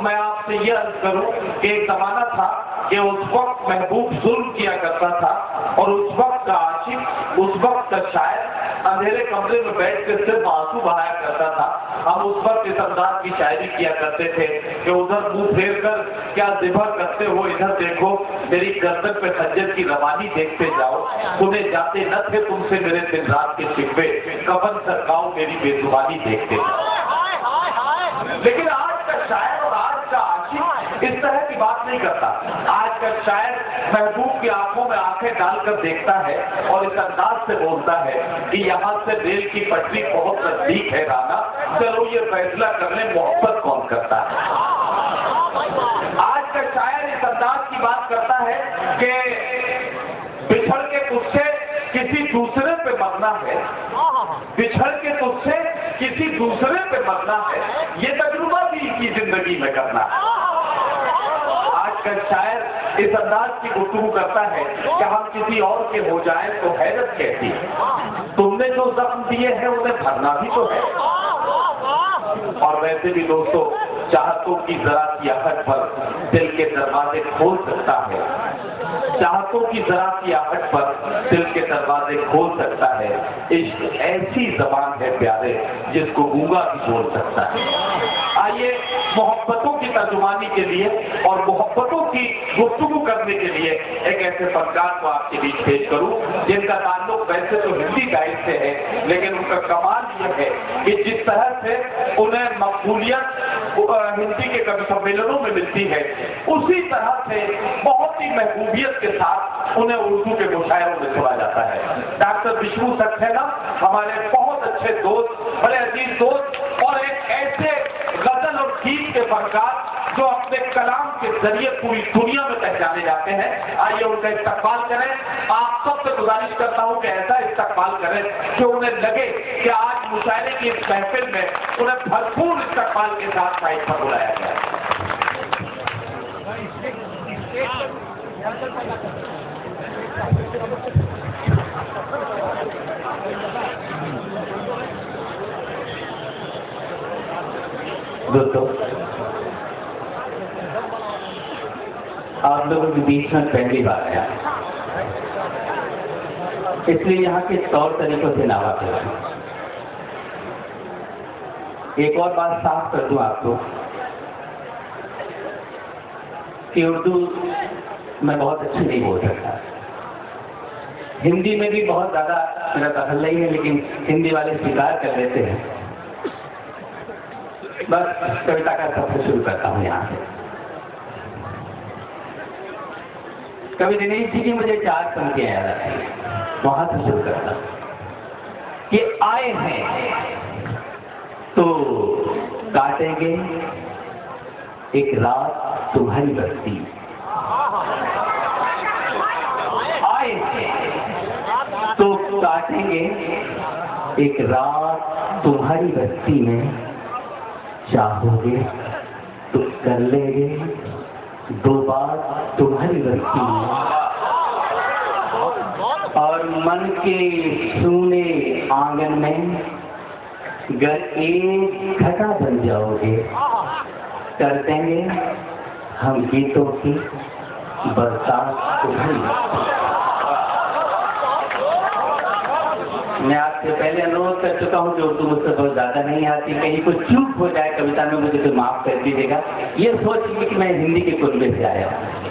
मैं आपसे ये अर्ज करूं कि एक जमाना था कि उस वक्त महबूब जुल्म किया करता था और उस वक्त का आशिक, उस वक्त का शायर अंधेरे कमरे में बैठ कर सिर्फ आंसू बहाया करता था। हम उस वक्त इस अंदाज की शायरी किया करते थे कि उधर मुंह फेर कर क्या जिभर करते हो, इधर देखो मेरी गर्दन पे खंजर की रवानी देखते जाओ, सुने जाते न थे तुमसे मेरे दिन रात के शिकवे, कफन सरकाओ मेरी बेजुबानी देखते जाओ। लेकिन आज का शायर और आज का आशिक इस तरह की बात नहीं करता। आज का शायर महबूब की आंखों में आंखें डालकर देखता है और इस अंदाज से बोलता है कि यहाँ से रेल की पटरी बहुत नजदीक है राना, चलो ये फैसला करने मोहब्बत कौन करता है। आज का शायर इस अंदाज की बात करता है कि बिछड़ के तुझसे किसी दूसरे पे मरना है, बिछड़ के तुझसे किसी दूसरे पे मरना है, ये तजुर्बा भी की जिंदगी में करना है। आज का शायर इस अंदाज की गुफ्तगू करता है कि हम किसी और के हो जाएं तो हैरत कहती है, तुमने जो जख्म दिए हैं उन्हें भरना भी तो है। और वैसे भी दोस्तों, चाहतों की जरा सी आहट पर दिल के दरवाजे खोल सकता है, चाहतों की जरा सी आहट पर दिल के दरवाजे खोल सकता है। इश्क ऐसी जबान है प्यारे जिसको गूंगा भी बोल सकता है। आइए मोहब्बतों की तर्जुमानी के लिए और मोहब्बतों की गुफ्तगू करने के लिए एक ऐसे फनकार को आपके बीच पेश करूं जिनका ताल्लुक वैसे तो हिंदी गायक से है, लेकिन उनका कमाल यह है कि जिस तरह से उन्हें मकबूलियत हिंदी के कवि सम्मेलनों में मिलती है, उसी तरह से बहुत ही महबूबियत के साथ उन्हें उर्दू के मुशायरों में सुना जाता है। डॉक्टर विष्णु सक्सेना हमारे बहुत अच्छे दोस्त, बड़े अजीज दोस्त और एक ऐसे गजल और गीत के फनकार जो अपने कलाम के जरिए पूरी दुनिया में पहचाने जाते हैं। आइए उनका इस्तकबाल करें। आप सबसे गुजारिश करता हूं कि ऐसा इस्तकबाल करें कि उन्हें लगे कि आज मुशायरे की इस महफिल में उन्हें भरपूर इस्तकबाल के साथ साइड पर बुलाया गया। दोस्तों, आप लोगों के बीच में पहली बार आया, इसलिए यहाँ के तौर तरीकों से ना वाकिफ हूं। एक और बात साफ कर दूं आपको कि उर्दू मैं बहुत अच्छी नहीं बोल सकता, हिंदी में भी बहुत ज्यादा मेरा दखल नहीं है, लेकिन हिंदी वाले स्वीकार कर लेते हैं। बस कविता का सबसे शुरू करता हूँ यहाँ से। कवि दिनेश जी की मुझे 4 पंक्तियां याद आती हैं, वहां से शुरू करता हूँ कि आए हैं तो काटेंगे एक रात तुम्हारी बस्ती, आए हैं तो काटेंगे एक रात तुम्हारी बस्ती में, चाहोगे तो कर लेंगे 2 बार तुम्हारी बस्ती में, और मन के सूने आंगन में गर एक घटा बन जाओगे, कर देंगे हम गीतों की बरसात तुम्हारी बस्ती। मैं आपसे पहले अनुरोध कर चुका हूँ जो उर्दू मुझसे बहुत ज्यादा नहीं आती, कहीं कुछ चूक हो जाए कविता में मुझे तो माफ कर दीजिएगा, ये सोच कि मैं हिंदी के कुनबे से आया हूँ।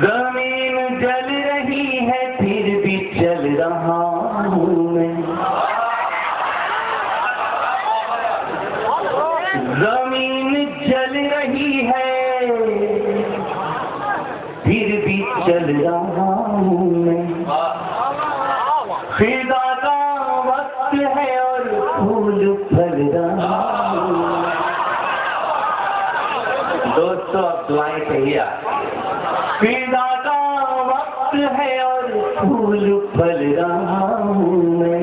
जमीन जल रही है फिर भी चल रहा हूँ मैं, जमीन जल रही है फिर भी चल रहा हूँ मैं, फिजा का वक्त है और फूल फल रहा हूँ। दोस्तों अब दुआएं कहिए, फिजा का वक्त है और फूल फल रहा हूँ मैं,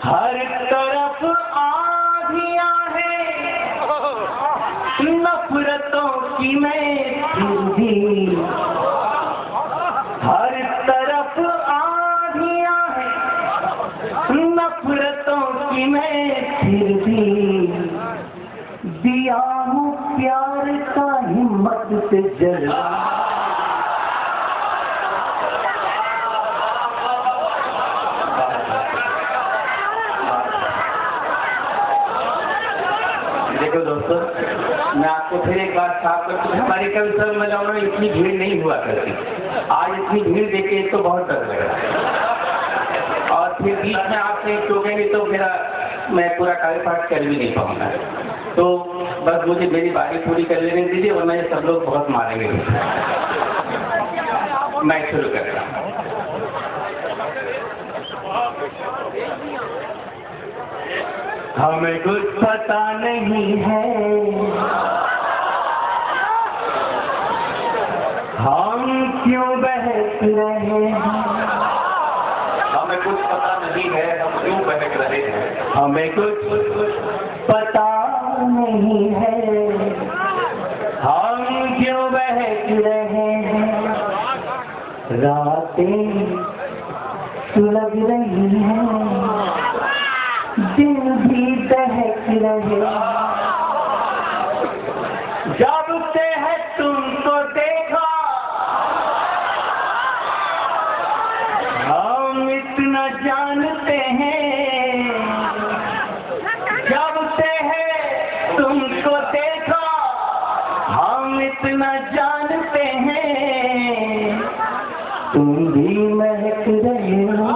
हर तरफ आंधियां हैं नफरतों की मैं फिर भी, हर तरफ आंधियां हैं नफरतों कि मैं फिर भी दिया हूँ प्यार का हिम्मत से जला। देखो दोस्तों, मैं आपको फिर एक बात साफ कर दूं, हमारी कभी सब महिलाओं में इतनी भीड़ नहीं हुआ करती। आज इतनी भीड़ देखे तो बहुत डर लग रहा है, और फिर बीच में आप कहीं टोकेंगे तो मेरा मैं पूरा कार्य पाठ कर भी नहीं पाऊंगा। तो बस मुझे मेरी बारी पूरी कर लेने दीजिए, वरना ये सब लोग बहुत मारेंगे। मैं शुरू कर रहा हूँ। हमें कुछ पता नहीं है हम क्यों बहक रहे हैं। हमें कुछ पता नहीं है हम क्यों बहक रहे हैं। हमें कुछ पता नहीं है हम क्यों बहक रहे हैं। रातें सुलग रही हैं, दिन भी बहक रहे। जब से है तुमको देखा हम इतना जानते हैं। जब से है तुमको देखा हम इतना जानते हैं। तुम भी महक रहे हो,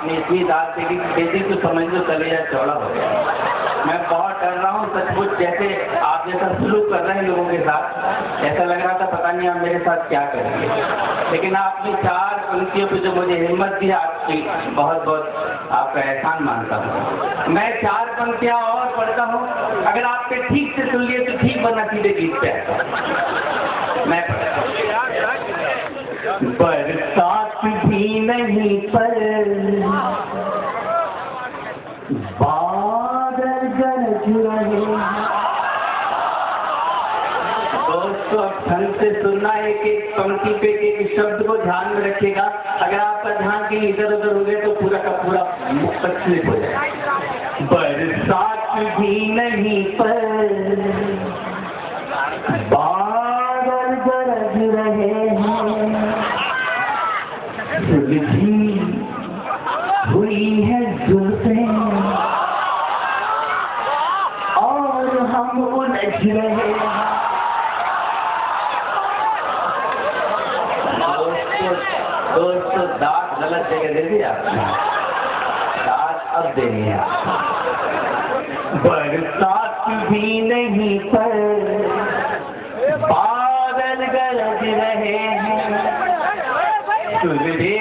इतनी दाद देगी तो समझ लो कलेजा चौड़ा हो गया। मैं बहुत डर रहा हूँ सचमुच, जैसे आप जैसा सलूक कर रहे हैं लोगों के साथ, ऐसा लग रहा था पता नहीं आप मेरे साथ क्या करेंगे। लेकिन आपने 4 पंक्तियों पे जो मुझे हिम्मत दी, आपकी बहुत बहुत आपका एहसान मानता हूँ। मैं 4 पंक्तियाँ और पढ़ता हूँ, अगर आपके ठीक से सुन लिए तो ठीक बनना सीधे गीत पे आता। मैं बरसात भी नहीं पर बादल गरज रहे। दोस्तों ढंग से सुनना, एक एक पंक्ति पे एक शब्द को ध्यान में रखिएगा। अगर आपका ध्यान कहीं इधर उधर हो गया तो पूरा का पूरा तकलीफ हो जाए। बरसात भी नहीं पर बादल गरज रहे हैं। सुलझी हुई है जुल्फें और हम उलझ रहे हैं। दोस्तों दांत गलत जगह दे दी आपने, दांत अब देनी है। बरसात भी नहीं पर बादल गरज रहे हैं। सुलझी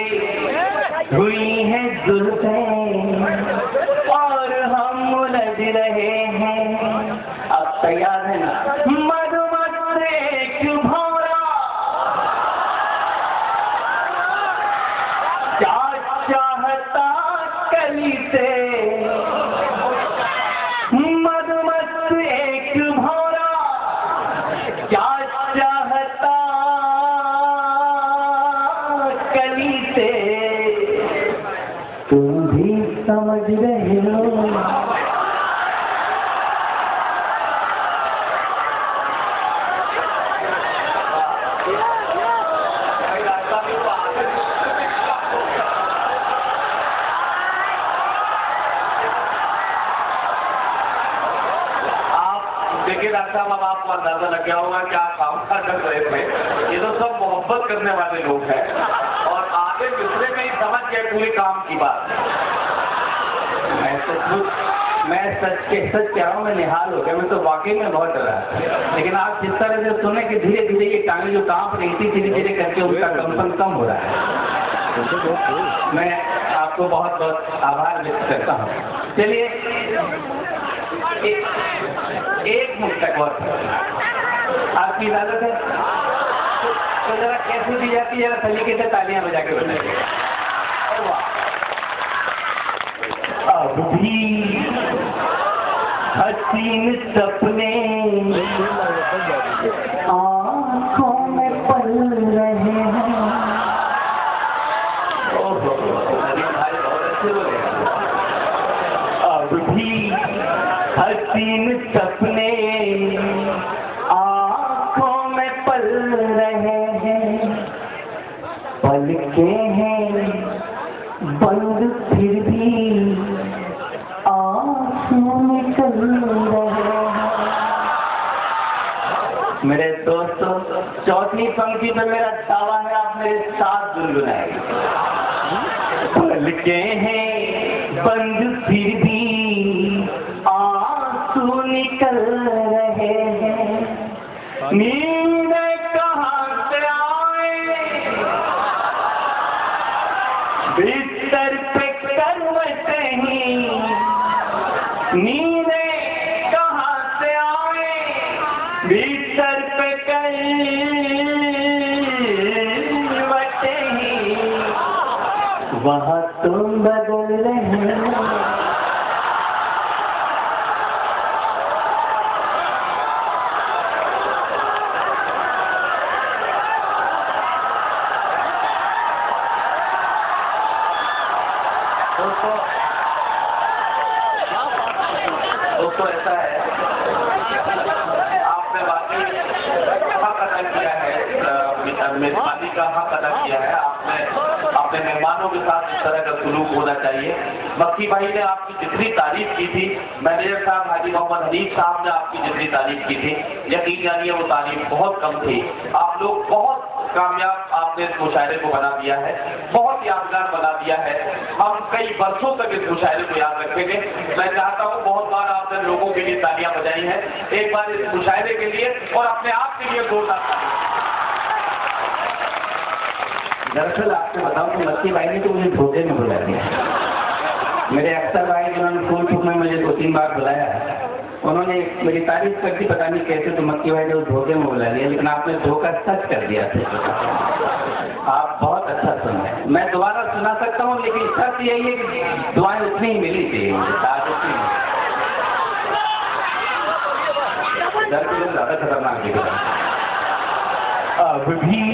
हुई है जुल्फें और हम उलझ रहे हैं। अब तैयार है ना? मधुमत एक भौरा क्या चाहता कली से। मधुमत एक भौरा क्या चाहता कली से। तुम भी समझ रहे हो। देखिए डॉक्टर साहब, अब आपको अंदाजा लग गया होगा कि आप काम कर रहे थे। ये तो सब मोहब्बत करने वाले लोग हैं और आगे दूसरे में ही समझ गए पूरी काम की बात। मैं सच कह रहा हूँ, मैं निहाल हो गया। मैं तो वाकई में बहुत डरा। लेकिन आप जिस तरह से सुने कि धीरे धीरे ये टांगे जो कांप रही थी धीरे धीरे करके उनका कंपन कम हो रहा है। मैं आपको बहुत बहुत आभार व्यक्त करता हूँ। चलिए एक मिनट तक और आपकी इजाजत है तो जरा कैसे दी जाती है, जरा तरीके से तालियां बजा के बताइए। अब भी हसीन सपने आँख रहे हैं, पलकें हैं बंद फिर भी आंसू निकल रहे हैं। मेरे दोस्तों, चौथी पंक्ति में मेरा दावा है आप मेरे साथ गुनगुनाएंगे। पलकें हैं बंद फिर भी आंसू निकल रहे हैं, नींद कहाँ से आए, बिस्तर पे करवटे ही, नींद कहाँ से आए, बिस्तर पे करवटे ही, वहाँ तुम बदल रहे हो। दोस्तों ऐसा है, आपने वाकई हक अदा किया है, मेहरबानी का हक अदा किया है। आपने अपने मेहमानों के साथ इस तरह का सलूक होना चाहिए। मक्की भाई ने आपकी जितनी तारीफ की थी, मैनेजर साहब हाजी मोहम्मद हनीफ साहब ने आपकी जितनी तारीफ की थी, यकीन जानिए वो तारीफ बहुत कम थी। आप लोग बहुत कामयाब आपने इस मुशायरे को बना दिया है, बहुत यादगार बना दिया है। हम कई वर्षों तक इस मुशायरे को याद रखेंगे। मैं चाहता हूँ, बहुत बार आपने लोगों के लिए तालियां बजाई हैं, एक बार इस मुशायरे के लिए और अपने आप के लिए जोरदार तालियां। दरअसल आपको बताऊं कि मक्की भाई ने तो मुझे धोखे में बुला दिया। मेरे अक्सर भाई जिन्होंने फूल फूक में मुझे 2-3 बार बुलाया, उन्होंने मेरी तारीफ कर दी, पता नहीं कैसे, तो मक्की भाई ने उस धोखे में बुला लिया, लेकिन आपने धोखा सच कर दिया था। आप बहुत अच्छा सुने, मैं दोबारा सुना सकता हूँ, लेकिन शर्त यही है कि दुआएं उतनी ही मिली चाहिए मुझे, डर के लोग ज्यादा खतरनाक दिख। अब भी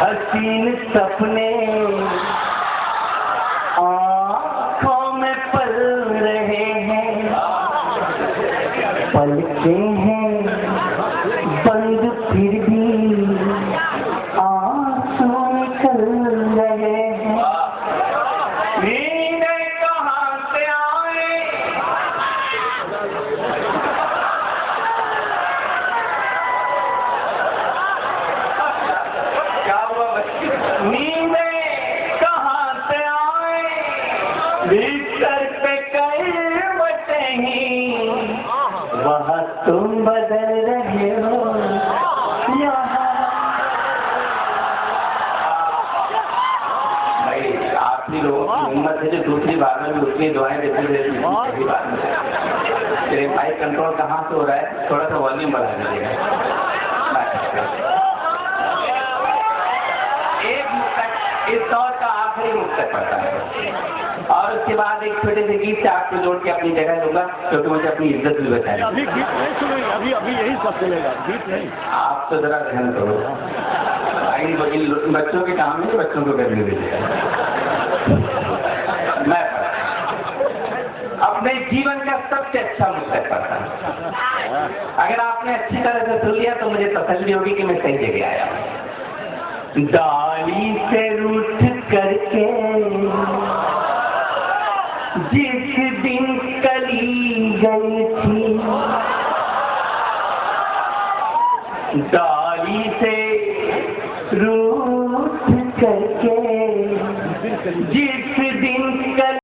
हसीन सपने आँखों में पल रहे हैं, पलकें हैं बंद फिर भी आंसू निकल रहे हैं, नींद कहाँ से आए, क्या हुआ बच्चे? नींद कहाँ से आए, बिस्तर पे करवटे ही, वहाँ तुम बदल रहे हो, यहाँ। भाई आपकी लोगों की हिम्मत है जो दूसरी बार में भी उतनी दुआएं देते रहती हैं। पहली बार में तेरे भाई कंट्रोल कहाँ से हो रहा है, थोड़ा सा वॉल्यूम बढ़ा दीजिएगा। एक मुक्तक इस दौर का आखिरी मुक्तक पड़ता है, और उसके बाद एक छोटे से गीत से आपको जोड़ के अपनी जगह दूंगा, क्योंकि मुझे अपनी इज्जत भी बचानी। अभी गीत नहीं सुनेंगे, अभी यही सब चलेगा, गीत नहीं। आप तो जरा ध्यान करो, इन बच्चों के काम है, बच्चों को करने दीजिए। मैं अपने जीवन का सबसे अच्छा मुक्तक पढ़ता हूँ। अगर आपने अच्छी तरह से सुन लिया तो मुझे तसल्ली होगी कि मैं सही जगह आया हूँ। डाली से रूठ करके जिस दिन कली गई थी, डाली से रूठ करके जिस दिन कली